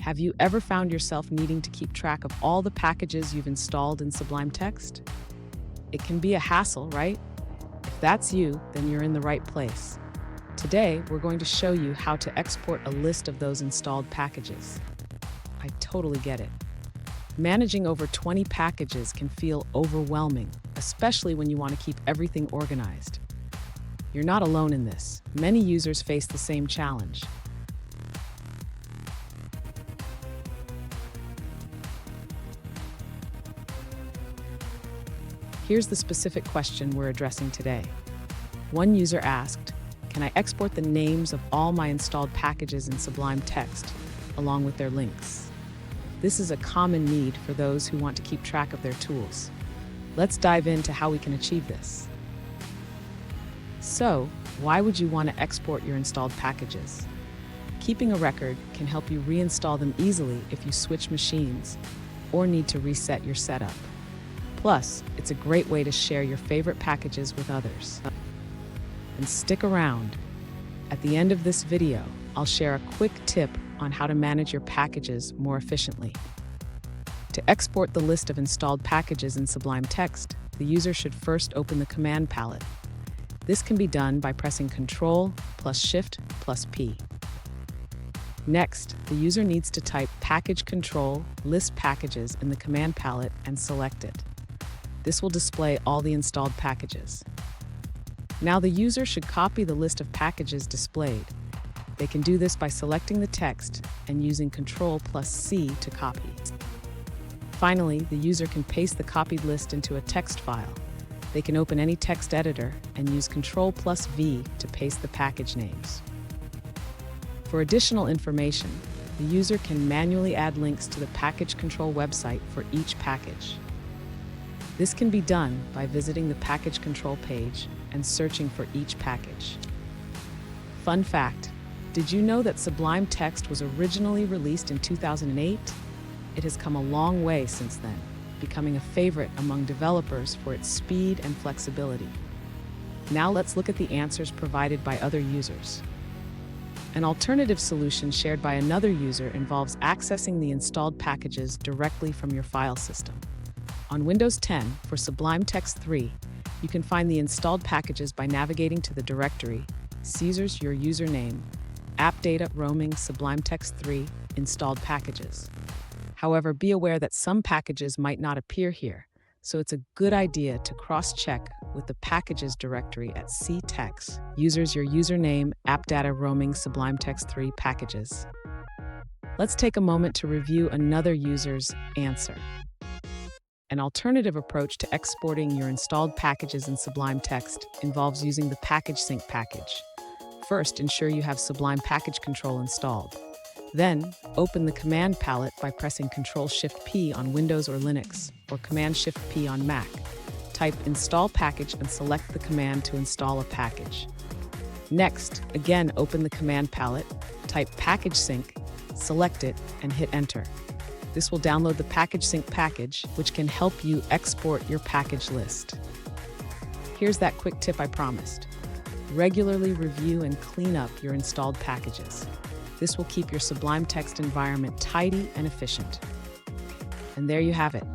Have you ever found yourself needing to keep track of all the packages you've installed in Sublime Text? It can be a hassle, right? If that's you, then you're in the right place. Today, we're going to show you how to export a list of those installed packages. I totally get it. Managing over 20 packages can feel overwhelming, especially when you want to keep everything organized. You're not alone in this. Many users face the same challenge. Here's the specific question we're addressing today. One user asked, "Can I export the names of all my installed packages in Sublime Text, along with their links?" This is a common need for those who want to keep track of their tools. Let's dive into how we can achieve this. So, why would you want to export your installed packages? Keeping a record can help you reinstall them easily if you switch machines or need to reset your setup. Plus, it's a great way to share your favorite packages with others. And stick around. At the end of this video, I'll share a quick tip on how to manage your packages more efficiently. To export the list of installed packages in Sublime Text, the user should first open the command palette. This can be done by pressing Ctrl plus Shift plus P. Next, the user needs to type package control list packages in the command palette and select it. This will display all the installed packages. Now the user should copy the list of packages displayed. They can do this by selecting the text and using Ctrl plus C to copy. Finally, the user can paste the copied list into a text file. They can open any text editor and use Ctrl plus V to paste the package names. For additional information, the user can manually add links to the package control website for each package. This can be done by visiting the package control page and searching for each package. Fun fact, did you know that Sublime Text was originally released in 2008? It has come a long way since then, becoming a favorite among developers for its speed and flexibility. Now let's look at the answers provided by other users. An alternative solution shared by another user involves accessing the installed packages directly from your file system. On Windows 10, for Sublime Text 3, you can find the installed packages by navigating to the directory Caesars your username, app data roaming Sublime Text 3 installed packages. However, be aware that some packages might not appear here, so it's a good idea to cross-check with the packages directory at ctext users your username, app data roaming Sublime Text 3 packages. Let's take a moment to review another user's answer. An alternative approach to exporting your installed packages in Sublime Text involves using the package sync package. First, ensure you have Sublime Package Control installed. Then, open the command palette by pressing Ctrl-Shift-P on Windows or Linux, or Command-Shift-P on Mac. Type Install Package and select the command to install a package. Next, again open the command palette, type Package Sync, select it, and hit Enter. This will download the package sync package, which can help you export your package list. Here's that quick tip I promised. Regularly review and clean up your installed packages. This will keep your Sublime Text environment tidy and efficient. And there you have it.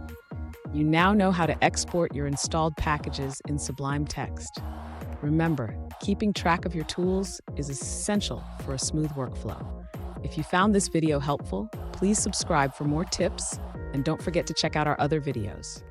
You now know how to export your installed packages in Sublime Text. Remember, keeping track of your tools is essential for a smooth workflow. If you found this video helpful, please subscribe for more tips, and don't forget to check out our other videos.